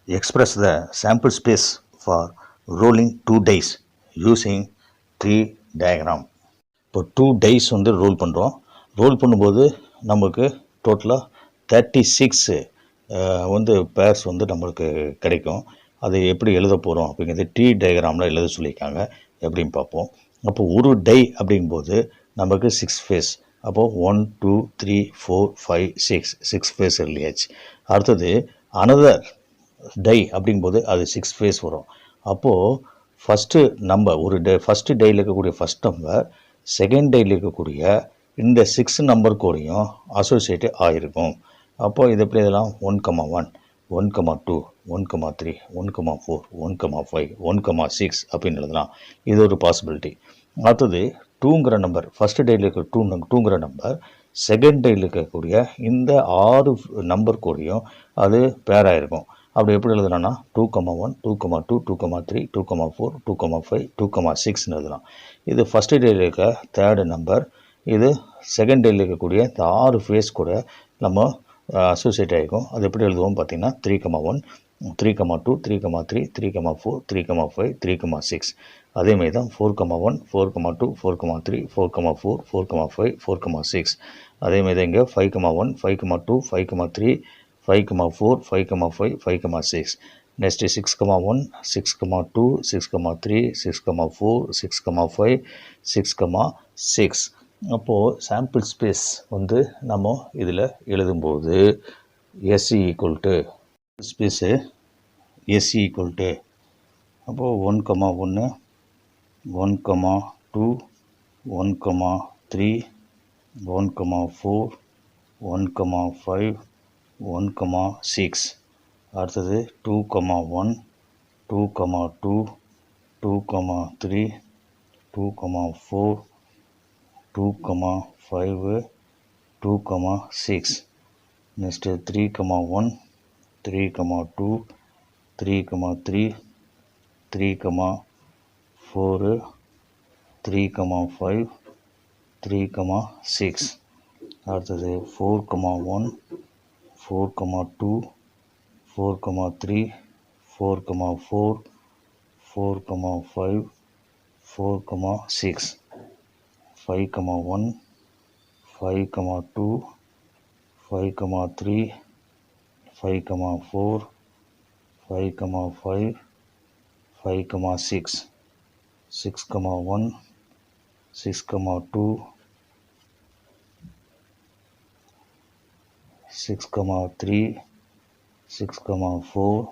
express the sample space for rolling 2 dice using tree diagram. இப்போ 2 dice வந்து role பண்ணுறோம். Role பண்ணும்போது நமக்கு டோட்டலாக 36 வந்து பேர்ஸ் வந்து நம்மளுக்கு கிடைக்கும். அதை எப்படி எழுத போகிறோம் அப்படிங்கிறது ட்ரீ டயக்ராமில் எழுத சொல்லியிருக்காங்க. எப்படின்னு பார்ப்போம். அப்போது ஒரு டை அப்படிங்கும்போது நமக்கு 6 ஃபேஸ். அப்போது 1 2 3 4 5 6 ஃபேஸ் எழுதியாச்சு. அடுத்தது அனதர் டை அப்படிங்கும்போது அது 6 ஃபேஸ் வரும். அப்போது ஃபஸ்ட்டு நம்பர் ஒரு டே ஃபஸ்ட்டு டையில் இருக்கக்கூடிய ஃபஸ்ட் நம்பர் செகண்ட் டையில் இருக்கக்கூடிய இந்த 6 நம்பர் கூடயும் அசோசியேட்டு ஆகிருக்கும். அப்போது இது எப்படி இதெல்லாம் 1,1 1,2 1,3 1,4 1,5 1,6 அப்படின்னு எழுதலாம். இது ஒரு பாசிபிலிட்டி. அடுத்தது 2ங்கிற நம்பர் ஃபஸ்ட்டு டையில் இருக்கிற 2ங்கிற நம்பர் செகண்ட் டையில் இருக்கக்கூடிய இந்த 6 நம்பர் கூடயும் அது பேராக இருக்கும். அப்படி எப்படி எழுதலாம்னா 2,1 2,2 2,3 2,4 2,5 2,6ன்னு எழுதலாம். இது ஃபஸ்ட்டு டேயில் இருக்க தேர்டு நம்பர். இது செகண்ட் டேயில் இருக்கக்கூடிய இந்த 6 ஃபேஸ் கூட நம்ம அசோசியேட் ஆகிருக்கும். அது எப்படி எழுதுவோம் பார்த்தீங்கன்னா 3,1 3,2 3,3 3,4 3,5 3,6. அதேமாதிரி தான் 4,1 4,2 4,3 4,4 4,5 4,6. அதேமாதிரி தான் இங்கே 5,1 5,2 5,3 5,4 5,5 5,6. நெக்ஸ்ட்டு 6,1 6,2 6,3 6,4 6,5 6,6. அப்போது சாம்பிள் ஸ்பேஸ் வந்து நம்ம இதில் எழுதும்போது SC equal to space SC equal to அப்போது 1,1 1,2 1,3 1,4 1,5 1,6. அடுத்தது 2,1 2,2 2,3 2,4 2,5 2,6. நெக்ஸ்ட்டு 3,1 3,2 3,3 3,4 3,5 3,6. அடுத்தது 4,1 4,2 4,3 4,4 4,5 4,6. 5,1 5,2 5,3 5,4 5,5 5,6. 6,1 6,2 6,3 6,4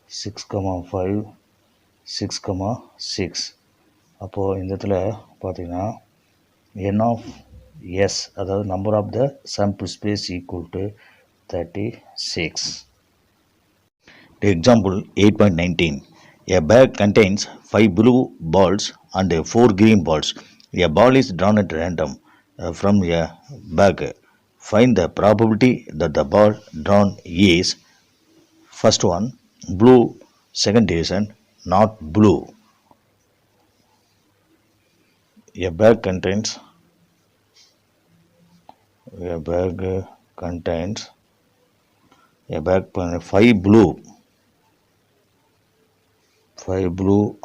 6,5 6,6. அப்போது இந்த இடத்துல பார்த்தீங்கன்னா n of s அதாவது number of the sample space equal to 36. Example 8.19. A bag contains 5 blue balls and 4 green balls. A ball is drawn at random from a bag. Find the probability that the ball drawn is first one blue, second division not blue. A bag contains 5 blue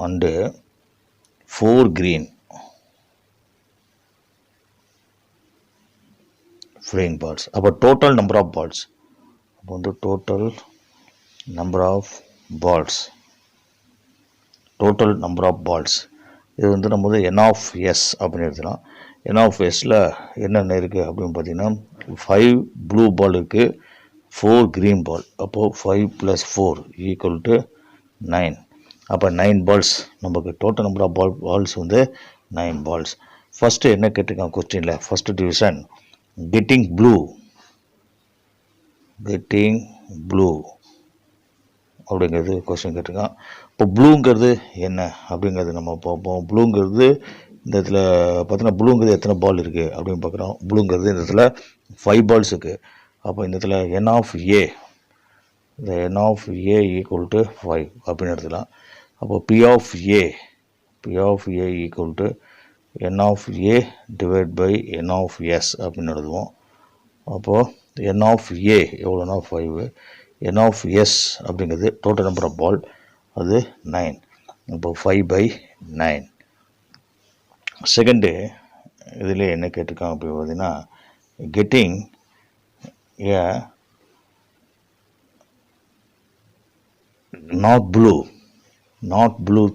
and 4 green flying balls. அப்போ total number of balls. அப்போ வந்து total number of balls. இது வந்து நம்ம வந்து n of s அப்படின்னு எழுதலாம். n of sல என்னென்ன இருக்குது அப்படின்னு பார்த்தீங்கன்னா 5 ப்ளூ பால் இருக்குது, 4 க்ரீன் பால். அப்போது 5 + 4 = 9. அப்போ 9 பால்ஸ் நமக்கு டோட்டல் நம்பர் ஆஃப் பால்ஸ் வந்து 9 பால்ஸ். ஃபஸ்ட்டு என்ன கேட்டிருக்காங்க கொஸ்டினில், ஃபஸ்ட்டு டிவிஷன் கெட்டிங் ப்ளூ அப்படிங்கிறது கொஸ்டின் கேட்டிருக்கான். இப்போ ப்ளூங்கிறது என்ன அப்படிங்கிறது நம்ம பார்ப்போம். ப்ளூங்கிறது இந்த இடத்துல பார்த்தீங்கன்னா ப்ளூங்கிறது எத்தனை பால் இருக்குது அப்படின்னு பார்க்குறோம். ப்ளூங்கிறது இந்த இடத்துல 5 பால்ஸ் இருக்குது. அப்போ இந்த இடத்துல n of a இந்த n of a = 5 அப்படின்னு எடுத்துக்கலாம். அப்போ p of a = n of a / n of s அப்படின்னு எழுதுவோம். அப்போது n of a எவ்வளோனா 5, n of s அப்படிங்கிறது டோட்டல் நம்பர் ஆஃப் பால், அது 9. இப்போ 5/9. செகண்டு இதில் என்ன கேட்டிருக்காங்க அப்படி பார்த்தீங்கன்னா, கெட்டிங் ஏ நாட் ப்ளூ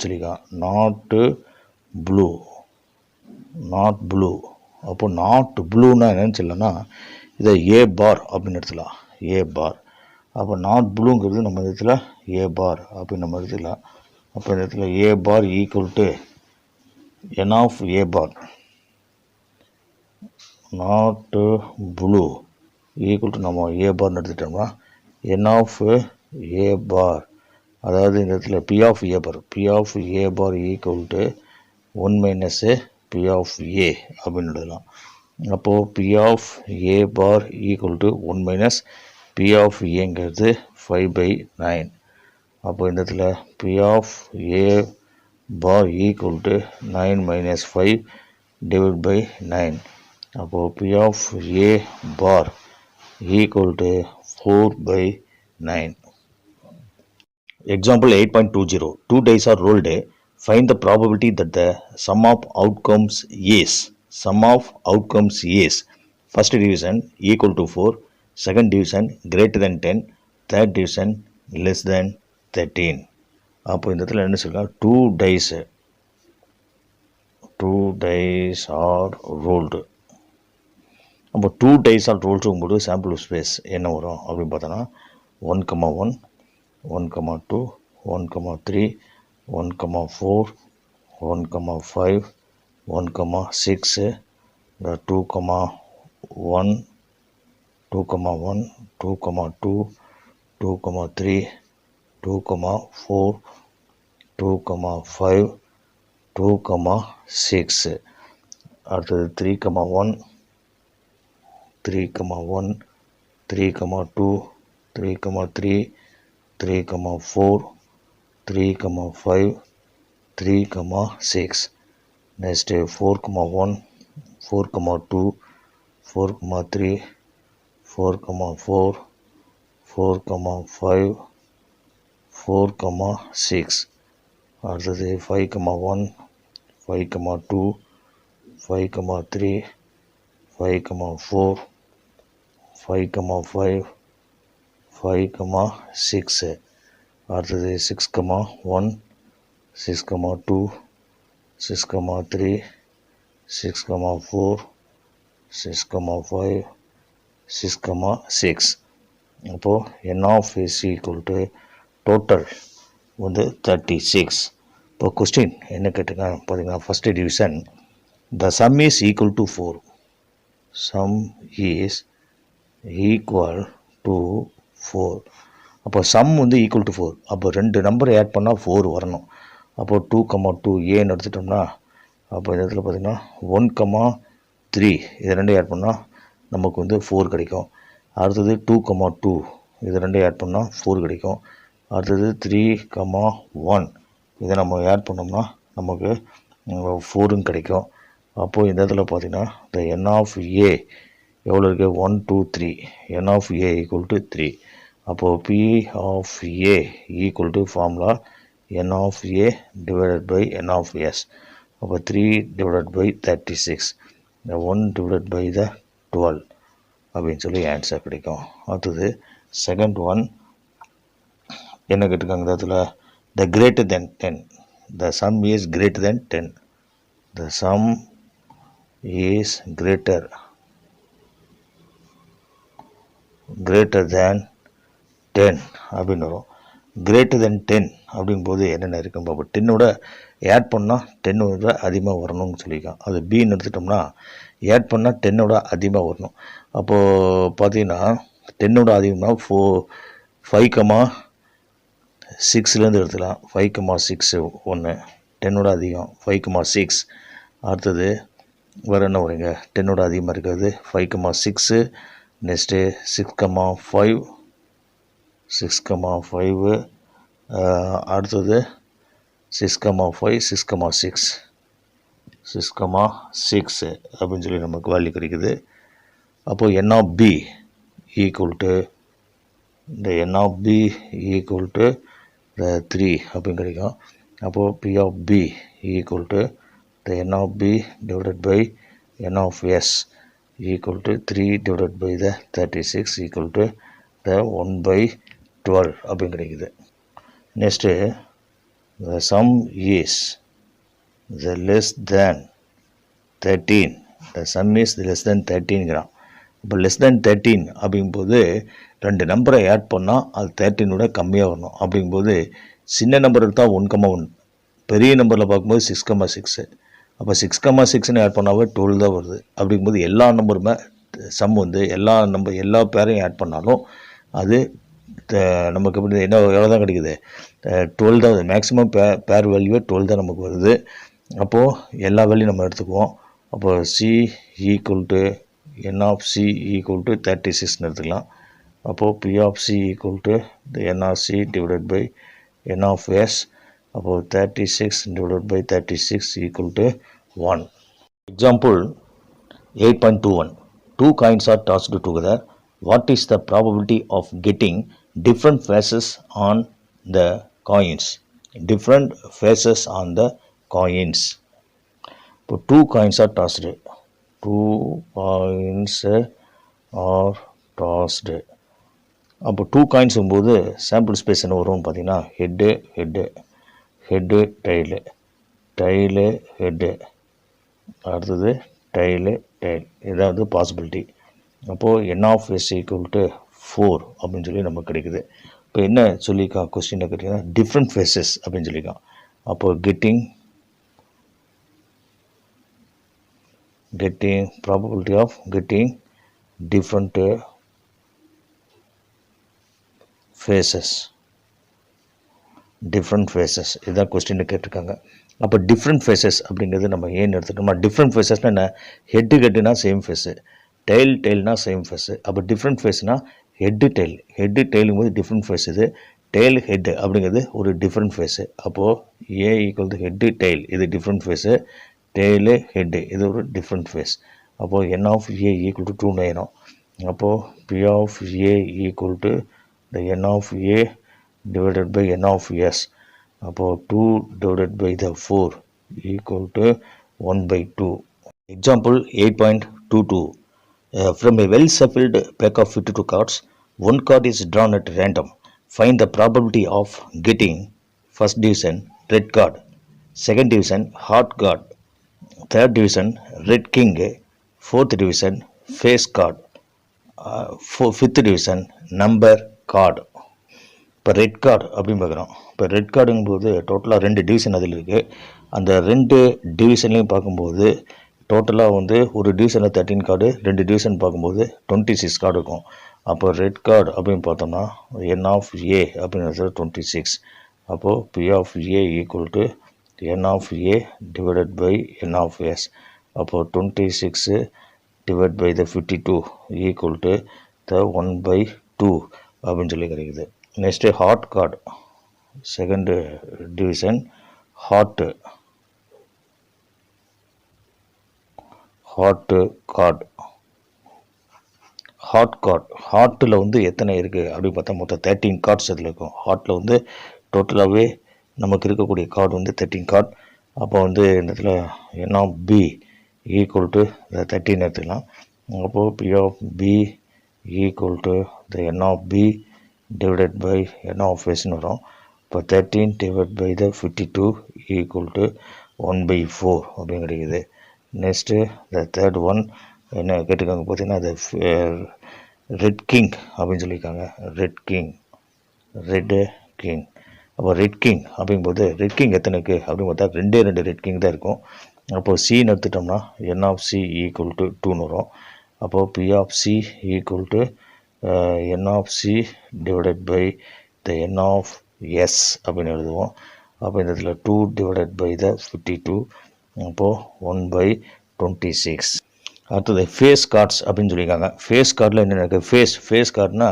சொல்லியிருக்கான். Not blue. அப்போ நாட் ப்ளூன்னா என்னன்னு சொல்லலாம்னா, இதை ஏ பார் அப்படின்னு எடுத்துக்கலாம். ஏ பார். அப்போ நாட் ப்ளூங்கிறது நம்ம இடத்துல ஏ பார் அப்படின்னு நம்ம எடுத்துக்கலாம். அப்போ இந்த இடத்துல a bar equal to n of a bar not blue equal to நம்ம ஏ பார்னு எடுத்துட்டோம்னா n of a bar, அதாவது இந்த இடத்துல p of a bar equal to 1 minus p of a அப்படின்னு எழுதலாம். அப்போது p of a bar equal to 1 minus p of aங்கிறது 5/9. அப்போ இந்த இடத்துல p of a bar equal to 9 minus 5 divided by 9. அப்போ p of a bar equal to 4/9. Example 8.20. 2 dice are rolled. Find the probability that the sum of outcomes is first division equal to 4, second division greater than 10, third division less than 13. அப்போ இந்த இடத்துல என்ன சொல்லுங்கள், 2 dice are rolled. அப்போ 2 dice are rolled போது sample space என்ன வரும் அப்படின்னு பார்த்தோன்னா 1,1, 1,2, 1,3, 1,4, 1,5, 1,6, 2,1, 2,1, 2,2, 2,3, 2,4, 2,5, 2,6. அடுத்தது 3,1, 3,1, 3,2, 3,3, 3,4, 3,5, 3,6. Next 4,1, 4,2, 4,3, 4,4, 4,5, 4,6. அடுத்தது 5,1, 5,2, 5,3, 5,4, 5,5, 5,6. அடுத்தது 6,1, 6,2, 6,3, 6,4, 6,5, 6,6. அப்போது n of s equal to total வந்து 36. இப்போ கொஸ்டின் என்ன கேட்டிருக்காங்க பார்த்தீங்கன்னா, first division the some is equal to 4. Some is equal to 4. அப்போ சம் வந்து ஈக்குவல் டு 4. அப்போ 2 நம்பர் ஆட் பண்ணால் 4 வரணும். அப்போது 2,2 ஏன்னு எடுத்துட்டோம்னா, அப்போ இந்த இடத்துல பார்த்திங்கன்னா 1,3 இது 2 ஆட் பண்ணால் நமக்கு வந்து 4 கிடைக்கும். அடுத்தது 2,2 இது 2 ஆட் பண்ணால் 4 கிடைக்கும். அடுத்தது 3,1 இதை நம்ம ஆட் பண்ணோம்னா நமக்கு 4 கிடைக்கும். அப்போது இந்த இடத்துல பார்த்திங்கன்னா இந்த n of a எவ்வளோ இருக்குது, 1, 2, 3. n of a equal to 3. அப்போது p of a equal to formula n of a divided by n of s. அப்போ 3 divided by 36, 1 divided by the 12 அப்படின்னு சொல்லி ஆன்சர் கிடைக்கும். அடுத்தது செகண்ட் ஒன் என்ன கேட்டிருக்காங்க இந்த இடத்துல, த greater than 10. The some is greater than 10. The some is greater than 10 அப்படின்னு வரும். கிரேட்டர் தென் 10 அப்படிங்கும்போது என்னென்ன இருக்குன்னு பார்ப்போம். 10ஓட ஆட் பண்ணால் 10ஓட அதிகமாக வரணும்னு சொல்லியிருக்கான். அது பின்னு எடுத்துட்டோம்னா ஆட் பண்ணால் 10ஓட அதிகமாக வரணும். அப்போது பார்த்தீங்கன்னா 10ஓட அதிகமாக 5,6லேருந்து எடுத்துக்கலாம். 5,6 1, 10ஓட அதிகம் 5,6. அடுத்தது வேறு என்ன வருங்க, 10ஓட அதிகமாக இருக்கிறது 5,6. நெக்ஸ்ட்டு 6,5, 6,5. அடுத்தது 6,5, 6,6, 6,6 அப்படின்னு சொல்லி நமக்கு வேல்யூ கிடைக்குது. அப்போது n of b equal to the n of b equal to the 3 அப்படின்னு கிடைக்கும். அப்போது p of b equal to the n of b divided by n of s equal to 3 divided by the 36 equal to the 1 by 12 அப்படின்னு கிடைக்குது. Next the sum is the less than 13. the sum is less than 13ங்கிறான். இப்போ less than 13 அப்படிங்கும்போது ரெண்டு நம்பரை add பண்ணால் அது 13ஓட கம்மியாக வரணும். அப்படிங்கும்போது சின்ன நம்பருக்கு தான் 1,1, பெரிய நம்பரில் பார்க்கும்போது 6,6. அப்போ 6,6ன்னு ஆட் பண்ணாவே 12 தான் வருது. அப்படிங்கும்போது எல்லா நம்பருமே சம் வந்து எல்லா பேரையும் ஆட் பண்ணாலும் அது நமக்கு எப்படி எவ்வளோ தான் கிடைக்குது, 12 தான் வருது. மேக்ஸிமம் பேர் வேல்யூவே 12 தான் நமக்கு வருது. அப்போது எல்லா வேல்யூ நம்ம எடுத்துக்குவோம். அப்போது C equal to n of c equal to 36ன்னு எடுத்துக்கலாம். அப்போது p of c equal to the n of c divided by n of s. அப்போது 36 divided by 36 equal to 1. Example 8.21. Two coins are tossed together. What is the probability of getting different faces on the coins? Different faces on the coins. இப்போ 2 coins are tossed. 2 coins are tossed. அப்போ 2 காயின்ஸும்போது sample space என்ன வரும் பார்த்தீங்கன்னா, head tile head, அடுத்தது tail. இதாவது possibility. அப்போது n of s equal to 4 அப்படின்னு சொல்லி நமக்கு கிடைக்குது. இப்போ என்ன சொல்லியிருக்கான் கொஸ்டினில் கேட்டிங்கன்னா, டிஃப்ரெண்ட் ஃபேஸஸ் அப்படின்னு சொல்லியிருக்கான். அப்போது getting probability of getting different faces இதுதான் கொஸ்டின் கேட்டிருக்காங்க. அப்போ டிஃப்ரெண்ட் ஃபேஸஸ் அப்படிங்கிறது நம்ம ஏன்னு எடுத்துட்டோம்னா, டிஃப்ரெண்ட் ஃபேஸஸ்னால் என்ன, ஹெட்டுனா சேம் ஃபேஸு, டெய்ல்னா சேம் ஃபேஸு. அப்போ டிஃப்ரெண்ட் ஃபேஸ்னால் ஹெட்டு டெய்லுங்கும்போது டிஃப்ரெண்ட் ஃபேஸ், இது டெய்ல் ஹெட்டு அப்படிங்கிறது ஒரு டிஃப்ரெண்ட் ஃபேஸு. அப்போது ஏ ஈக்குவல் டு ஹெட்டு டெய்ல், இது டிஃப்ரெண்ட் ஃபேஸு, டெய்லு ஹெட்டு இது ஒரு டிஃப்ரெண்ட் ஃபேஸ். அப்போது n of a equal to 2 ஆயிரும். அப்போது p of a equal to the n of a divided by n of s. அப்போது 2 divided by the 4 equal to 1 by 2. Example 8.22. From a well-shuffled pack of 52 cards, one card is drawn at random. Find the probability of getting first division red card, second division heart card, third division red king, fourth division face card, fifth division number card. இப்போ red card அப்படின்னு பார்க்குறோம். இப்போ red கார்டுங்கும்போது டோட்டலாக 2 division அதில் இருக்குது. அந்த 2 டிவிஷன்லையும் பார்க்கும்போது டோட்டலாக வந்து ஒரு டிவிஷனில் 13 கார்டு, 2 டிவிஷன் பார்க்கும்போது 26 கார்டு இருக்கும். அப்போ ரெட் கார்டு அப்படின்னு பார்த்தோம்னா n of a அப்படிங்கிறது 26. அப்போது p of a equal to n of a divided by n of s. அப்போது 26 divided by the 52 equal to the 1 by 2 அப்படின்னு சொல்லி கிடைக்குது. Next heart card, second division heart card. ஹார்ட்டில் வந்து எத்தனை இருக்குது அப்படின்னு பார்த்தா மொத்தம் 13 கார்ட்ஸ் அதில் இருக்கும். ஹார்ட்டில் வந்து டோட்டலாகவே நமக்கு இருக்கக்கூடிய கார்டு வந்து 13 கார்டு. அப்போ வந்து இந்த இடத்துல n of b equal to 13 எடுத்துக்கலாம். அப்போது p of b equal to the n of b divided by n of sன்னு வரும். இப்போ 13 divided by the 52 equal to 1 by 4 அப்படின்னு கிடைக்குது. நெக்ஸ்ட்டு the third one என்ன கேட்டிருக்காங்க பார்த்தீங்கன்னா, அது ரெட் கிங் அப்படின்னு சொல்லியிருக்காங்க. Red king. அப்போ ரெட் கிங் அப்படிங்கும்போது ரெட் கிங் எத்தனை இருக்குது அப்படின்னு பார்த்தா 2 ரெட் கிங் தான் இருக்கும். அப்போது சின்னு எடுத்துட்டோம்னா n of c equal to 2ன்னு வரும். அப்போது p of c equal to n of c divided by the n of s அப்படின்னு எழுதுவோம். அப்போ இந்த இடத்துல 2 divided by the 52. அப்போது 1 by 26. அடுத்தது ஃபேஸ் கார்ட்ஸ் அப்படின்னு சொல்லியிருக்காங்க. ஃபேஸ் கார்டில் என்ன இருக்குது, ஃபேஸ் கார்டுனா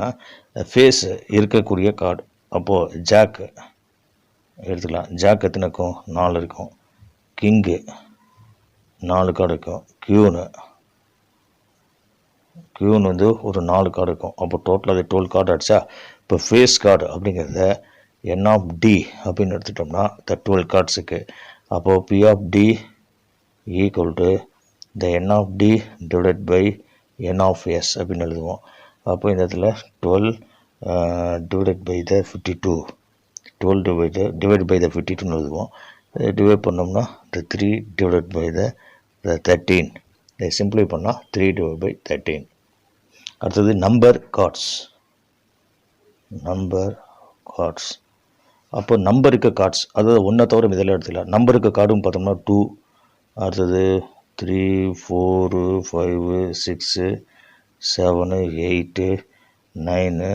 ஃபேஸ் இருக்கக்கூடிய கார்டு. அப்போது ஜாக்கு எடுத்துக்கலாம். ஜாக் எத்தனை இருக்கும், 4 இருக்கும். கிங்கு 4 கார்டு இருக்கும். கியூன் வந்து ஒரு 4 கார்டு இருக்கும். அப்போ டோட்டலாக அது 12 கார்டு அடிச்சா இப்போ ஃபேஸ் கார்டு அப்படிங்கிறத என் ஆஃப் டி அப்படின்னு எடுத்துட்டோம்னா த 12 கார்ட்ஸுக்கு. அப்போது B of D equal to the N of D divided by N of S அப்படின்னு எழுதுவோம். அப்போ இந்த இடத்துல 12 divided by the 52, 12 divide by the 52ன்னு எழுதுவோம். டிவைட் பண்ணோம்னா த 3 டிவைடட் பை த 13. இதை சிம்பிளை பண்ணால் 3 டிவைட் பை 13. அடுத்தது நம்பர் கார்ட்ஸ். அப்போ நம்பருக்கு கார்ட்ஸ், அதாவது ஒன்றை தவிர இதெல்லாம் எடுத்துக்கலாம். நம்பருக்கு கார்டுன்னு பார்த்தோம்னா 2, அடுத்தது 3, 4, 5, 6, 7, 8, 9,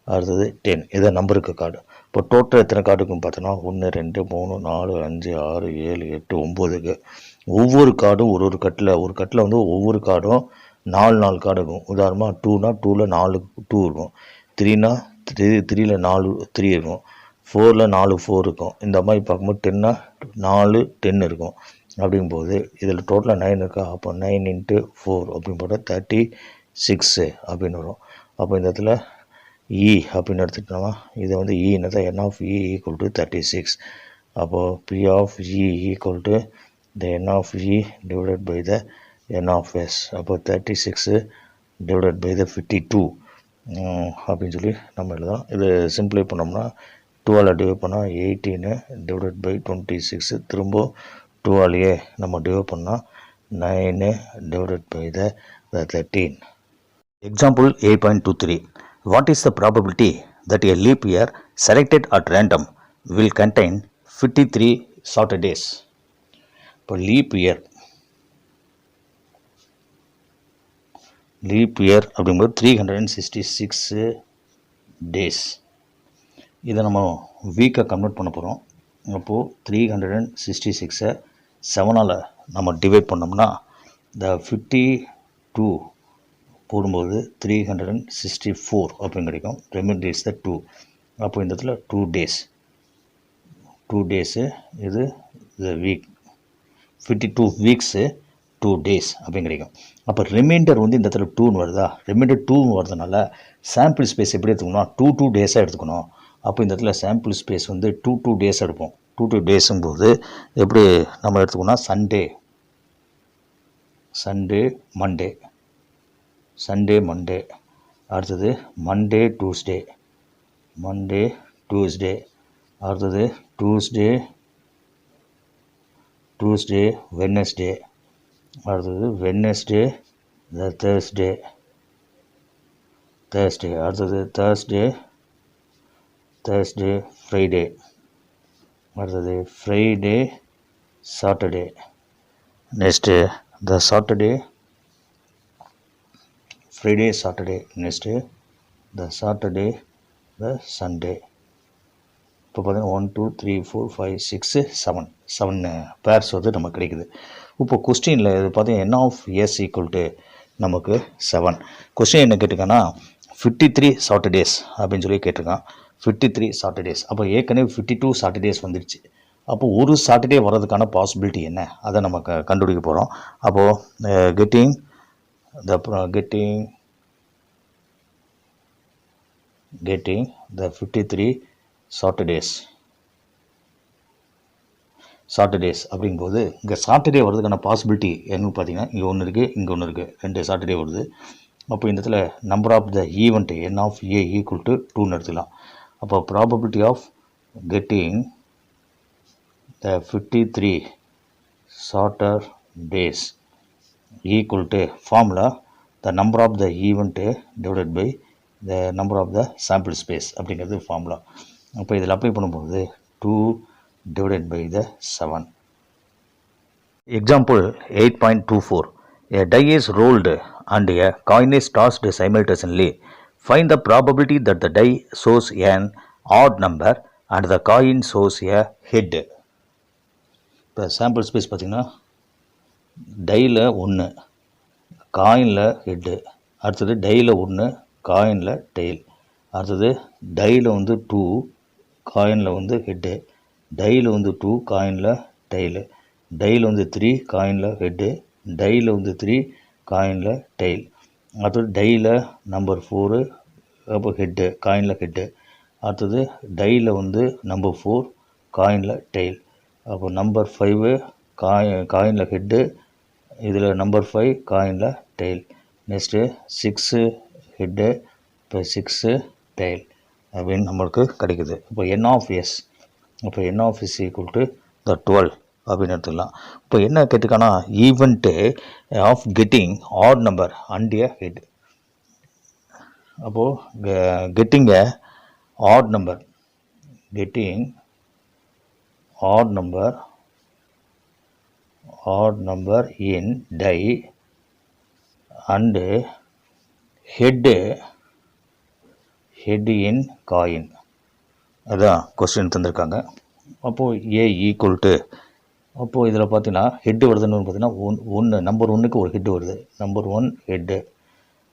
அடுத்தது 10. இதை நம்பருக்கு கார்டு. இப்போ டோட்டல் எத்தனை கார்டுக்குன்னு பார்த்தோன்னா 1, 2, 3, 4, 5, 6, 7, 8, 9க்கு. ஒவ்வொரு கார்டும் ஒரு கட்டில் வந்து ஒவ்வொரு கார்டும் 4 கார்டு இருக்கும். உதாரணமாக 2னா 2ல் 4 2 இருக்கும். 3னா 3ல் 4 3 இருக்கும். 4ல் 4 4 இருக்கும். இந்த மாதிரி பார்க்கும்போது 10னா 4 10 இருக்கும். அப்படிங்கும்போது இதில் டோட்டலாக 9 இருக்கா, அப்போ 9 × 4 அப்படின்னு போட்டால் 36 அப்படின்னு வரும். அப்போ இந்த இடத்துல இ அப்படின்னு எடுத்துக்கிட்டோம்னா இதை வந்து இன்னு தான் n of e equal to 36. அப்போது B of e equal to the N of e divided by the N of s. அப்போ 36 டிவைடட் பை த 52 அப்படின்னு சொல்லி நம்ம எழுதலாம். இது சிம்பிளை பண்ணோம்னா 12 டிவைட் பண்ணால் 18 டிவைடட் பை 26. திரும்ப 12 நம்ம டிவைட் பண்ணால் 9 divided by the 13. Example 8.23. What is the probability that a leap year selected at random will contain 53 Saturdays? இப்போ லீப் இயர் அப்படிங்கும்போது 366 டேஸ். இதை நம்ம வீக்கை கன்வெர்ட் பண்ண போகிறோம். அப்போது 366 7ஆல் நம்ம டிவைட் பண்ணோம்னா இந்த 52 போடும்போது 364 அப்படின்னு கிடைக்கும். Reminder is the 2. அப்போ இந்த இடத்துல 2 டேஸு இது வீக். 52 வீக்ஸு 2 டேஸ் அப்படின்னு கிடைக்கும். அப்போ ரிமைண்டர் வந்து இந்த இடத்துல 2ன்னு வருதா, ரிமைண்டர் 2ன்னு வரதுனால சாம்பிள் ஸ்பேஸ் எப்படி எடுத்துக்கணும், 2 டேஸாக எடுத்துக்கணும். அப்போ இந்த இடத்துல சாம்பிள் ஸ்பேஸ் வந்து 2 டேஸ் எடுப்போம். 2 டேஸும்போது எப்படி நம்ம எடுத்துக்கோன்னா சண்டே மண்டே, அடுத்தது மண்டே டூஸ்டே, அடுத்தது டூஸ்டே வெட்னஸ்டே, அடுத்தது வெட்னஸ்டே தேர்ஸ்டே, அடுத்தது தேர்ஸ்டே ஃப்ரைடே, அடுத்தது ஃப்ரைடே சாட்டர்டே, நெக்ஸ்ட்டு த ஃப்ரைடே சாட்டர்டே, நெக்ஸ்ட்டு த சாட்டர்டே த சண்டே. இப்போ பார்த்தீங்கன்னா 1 2 3 4 5 6 7 பேர்ஸ் வந்து நமக்கு கிடைக்குது. இப்போ கொஸ்டினில் இது பார்த்தீங்கன்னா என் ஆஃப் எஸ் ஈக்குவல் டு நமக்கு 7. கொஸ்டின் என்ன கேட்டிருக்காங்கன்னா 53 சாட்டர்டேஸ் அப்படின்னு சொல்லி கேட்டிருக்கான். 53 சாட்டர்டேஸ். அப்போ ஏற்கனவே 52 சாட்டர்டேஸ் வந்துடுச்சு. அப்போது ஒரு சாட்டர்டே வர்றதுக்கான பாசிபிலிட்டி என்ன, அதை நம்ம கண்டுபிடிக்க போகிறோம். அப்போது கெட்டிங் the 53 சாட்டர்டேஸ் அப்படிங்கும்போது இங்கே சாட்டர்டே வர்றதுக்கான பாசிபிலிட்டி என்னன்னு பார்த்தீங்கன்னா இங்கே ஒன்று இருக்குது, இங்கே ஒன்று இருக்குது, 2 சாட்டர்டே வருது. அப்போ இந்த இடத்துல number of the event N of A equal to 2ன்னு எடுத்துக்கலாம். அப்போ probability of getting the 53 Saturdays equal to formula the number of the event divided by the number of the sample space அப்படிங்கிறது formula. அப்போ இதில் apply பண்ணும்போது 2 divided by the 7. Example 8.24. A die is rolled and a coin is tossed simultaneously. Find the probability that the die shows an odd number and the coin shows a head. இப்போ sample space பார்த்திங்கன்னா டையில் 1, காயினில் head, அடுத்தது டையில் 1, காயினில் tail, அடுத்தது டையில் வந்து 2, காயினில் வந்து head, டையில் வந்து 2, காயினில் tail, டையில் வந்து 3, காயினில் head, டையில் வந்து 3, காயினில் tail, அடுத்தது டையில் நம்பர் 4, அப்போ ஹெட்டு, காயினில் ஹெட்டு. அடுத்தது டையில் வந்து நம்பர் 4, காயினில் டெயில். அப்போ நம்பர் 5 காயினில் ஹெட்டு, இதில் நம்பர் 5 காயினில் டெயில். நெக்ஸ்ட்டு 6 ஹெட்டு, இப்போ 6 டெயில் அப்படின்னு நம்மளுக்கு கிடைக்குது. இப்போ என் ஆஃப் எஸ், இப்போ N of S equal to the 12 அப்படின்னு எடுத்துக்கலாம். இப்போ என்ன கேட்டுக்கானா, event of getting odd number and a head. அப்போது getting a odd number, getting odd number in die and head in coin. அதான் கொஸ்டின் தந்திருக்காங்க. அப்போது ஏ ஈக்குவல் டு, அப்போது இதில் பார்த்தீங்கன்னா ஹெட்டு வருதுன்னு பார்த்தீங்கன்னா ஒன்று, நம்பர் 1க்கு ஒரு ஹெட்டு வருது, number 1 head,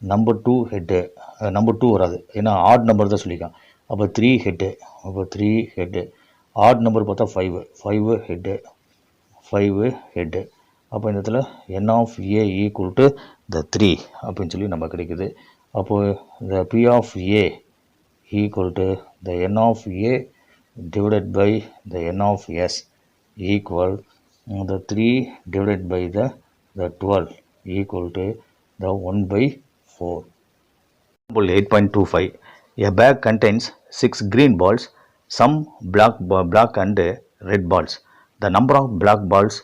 number 2 head, number 2 வராது ஏன்னா ஆட் நம்பர் தான் சொல்லியிருக்கான். அப்போ 3 ஹெட்டு, அப்போ 3 ஹெட்டு. ஆட் நம்பர் பார்த்தா 5 ஹெட்டு, 5 ஹெட்டு. அப்போ இந்த இடத்துல N of A equal to the 3 அப்படின்னு சொல்லி நம்ம கிடைக்குது. அப்போது the P of A equal to the N of A divided by the N of S equal the 3 divided by the 12 equal to the 1/4. Example 8.25. A bag contains 6 green balls, some black and red balls. The number of black balls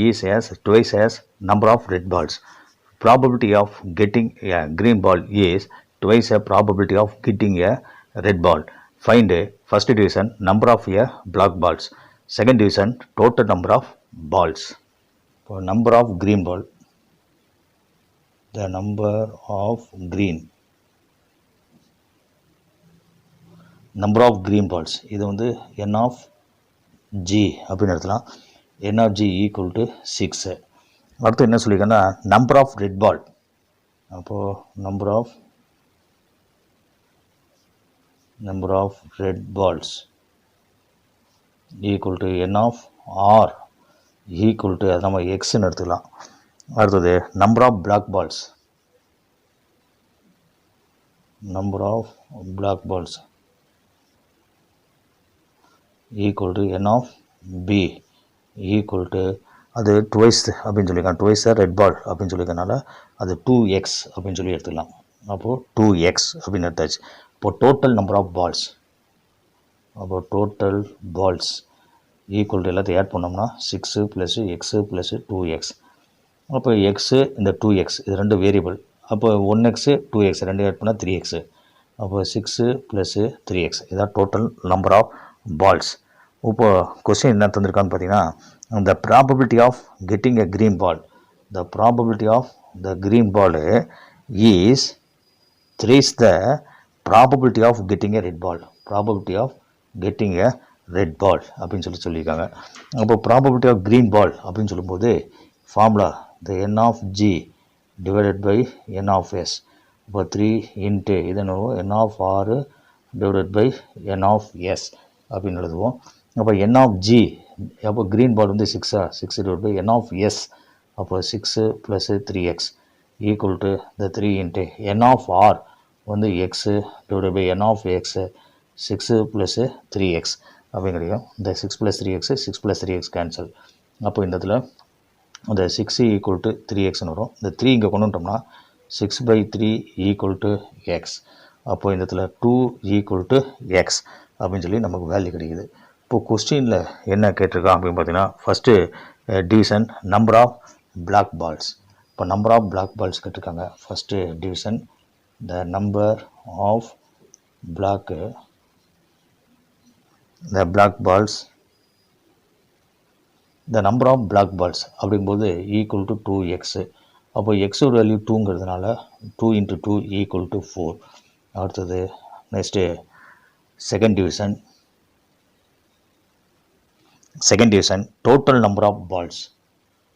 is as twice as number of red balls. Probability of getting a green ball is twice a probability of getting a red ball. Find first division number of a black balls. Second division total number of balls. For number of green ball, the number of green balls, இது வந்து n of g அப்படின்னு எடுத்துலாம். n of g equal to 6. அடுத்து என்ன சொல்லியிருக்கேன்னா number of red ball. அப்போது number of red balls equal to n of r equal to, அது நம்ம எக்ஸ்ன்னு எடுத்துக்கலாம். அடுத்தது number of black balls equal to n of b equal to, அது டுவைஸ் அப்படின்னு சொல்லியிருக்காங்க, டுவைஸ் ரெட் பால் அப்படின்னு சொல்லியிருக்கனால அது 2x அப்படின்னு சொல்லி எடுத்துக்கலாம். அப்போது 2x அப்படின்னு எடுத்தாச்சு. இப்போது டோட்டல் நம்பர் ஆஃப் பால்ஸ், அப்போது டோட்டல் பால்ஸ் ஈக்குவல் டு எல்லாத்தையும் ஆட் பண்ணோம்னா 6 + x + 2x. அப்போ எக்ஸு இந்த 2x இது ரெண்டு வேரியபிள். அப்போ 1x 2x ரெண்டு ஆட் பண்ணால் 3x. அப்போ 6 + 3x இதான் டோட்டல் நம்பர் ஆஃப் பால்ஸ். இப்போ கொஸ்டின் என்ன தந்திருக்கான்னு பார்த்தீங்கன்னா, the probability of getting a green ball, the probability of the green ball is thrice the probability of getting a red ball, probability of getting a red ball அப்படின்னு சொல்லியிருக்காங்க. அப்போ probability of green ball அப்படின்னு சொல்லும்போது formula the n of g divided by n of s. இப்போ 3 into இது n of r divided by n of s அப்படின்னு எழுதுவோம். அப்போ n of g, அப்போ க்ரீன் பால் வந்து 6 divide by n of s, அப்போ 6 + 3x equal to the 3 into n of r வந்து x divide by n of x 6 + 3x அப்படிங்கிறீங்க. இந்த 6 + 3x 6 + 3x cancel. அப்போ இந்த இடத்துல அந்த 6 ஈக்குவல் டு 3xன்னு வரும். இந்த 3 இங்கே கொண்டு வந்துட்டோம்னா 6/3 ஈக்குவல் டு x. அப்போ இந்த இடத்துல 2 ஈக்குவல் டு x அப்படின்னு சொல்லி நமக்கு வேல்யூ கிடைக்குது. இப்போது கொஸ்டினில் என்ன கேட்டிருக்கான் அப்படின்னு பார்த்தீங்கன்னா, first division number of black balls. இப்போ நம்பர் ஆஃப் பிளாக் பால்ஸ் கேட்டிருக்காங்க. First division the number of black balls, the number of black balls அப்படிங்கும்போது ஈக்குவல் டு 2x. அப்போ எக்ஸோட வேல்யூ 2ங்கிறதுனால 2 × 2 ஈக்குவல் டு 4. அடுத்தது next second division total number of balls.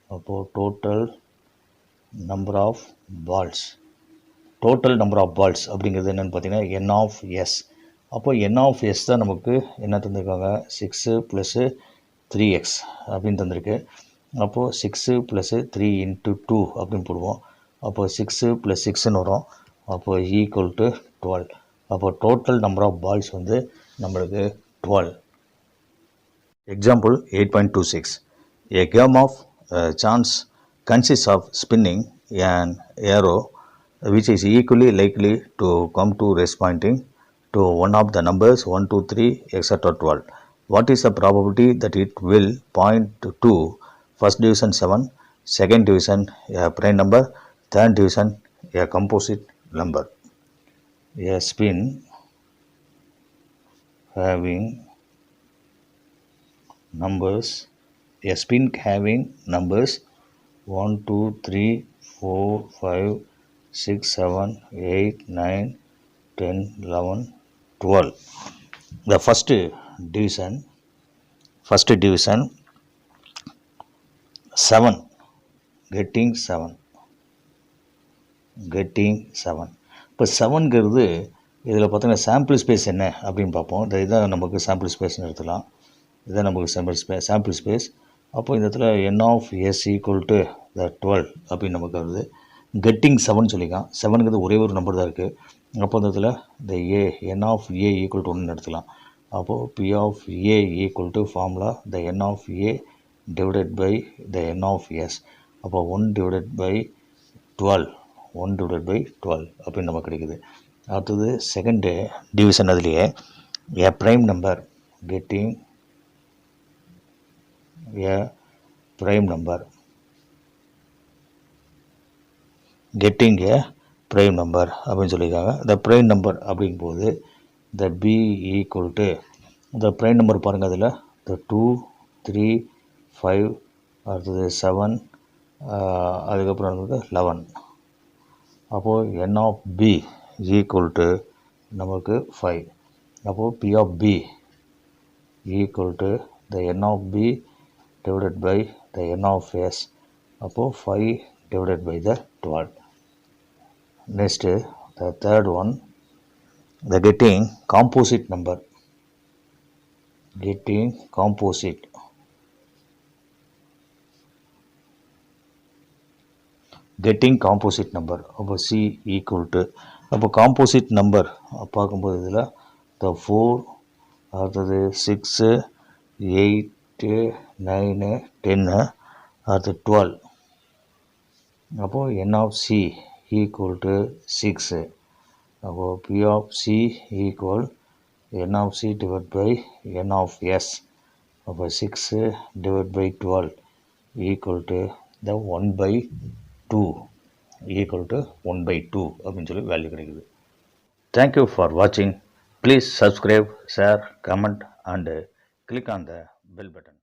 அப்போது total number of balls அப்படிங்கிறது என்னென்னு பார்த்தீங்கன்னா n of s. அப்போ n of s தான் நமக்கு என்ன தந்திருக்காங்க, 6 + 3x அப்படின்னு தந்திருக்கு. அப்போது 6 + 3 × 2 அப்படின்னு போடுவோம். அப்போது 6 + 6ன்னு வரும். அப்போது ஈக்குவல் டு 12. அப்போ டோட்டல் நம்பர் ஆஃப் பால்ஸ் வந்து நம்மளுக்கு 12. Example 8.26. A game of chance consists of spinning an arrow which is equally likely to come to rest pointing to one of the numbers 1, 2, 3, etc. 12. What is the probability that it will point to first division 7, second division a prime number, third division a composite number? A spin having numbers 1, 2, 3, 4, 5, 6, 7, 8, 9, 10, 11, 12. The first division 7, getting 7. இப்போ 7ங்கிறது இதில் பார்த்தீங்கன்னா sample space என்ன அப்படின்னு பார்ப்போம். இதுதான் நமக்கு sample ஸ்பேஸ்னு எடுத்துக்கலாம். இதுதான் நமக்கு சாம்பிள் ஸ்பேஸ். அப்போ இந்த இடத்துல n of s equal to the 12 அப்படின்னு நமக்கு வருது. கெட்டிங் 7 சொல்லிக்கலாம். 7ங்கிறது ஒரே ஒரு நம்பர் தான் இருக்குது. அப்போ இந்த இடத்துல the n of a equal to 1 எடுத்துக்கலாம். அப்போது p of a equal to formula the n of a divided by the n of s. அப்போ 1 டிவைடட் பை 12 அப்படின்னு நமக்கு கிடைக்குது. அடுத்தது செகண்டு டிவிஷன் அதுலேயே a prime number getting a prime number அப்படின்னு சொல்லியிருக்காங்க. த ப்ரைம் நம்பர் அப்படிங்கும்போது the P equal to the prime number பாருங்கள். அதில் த 2, 3, 5 அடுத்தது 7 அதுக்கப்புறம் நமக்கு 11. அப்போது n of B equal to நமக்கு 5. அப்போது p of b equal to the n of b divided by the n of s. அப்போது 5 divided by the 12. Next the third one the getting composite number. Getting composite number. அப்போ C equal to அப்போ composite number பார்க்கும்போது இதில் த 4 அடுத்தது 6, 8, 9, 10 அடுத்து 12. அப்போது n of C equal to 6. அப்போது p of C equal n of C divide by n of s. அப்போ 6 divide by 12 equal to the 1/2 அப்படின்னு சொல்லி வேல்யூ கிடைக்குது. தேங்க்யூ ஃபார் வாட்சிங். Please subscribe, share, comment and click on the bell button.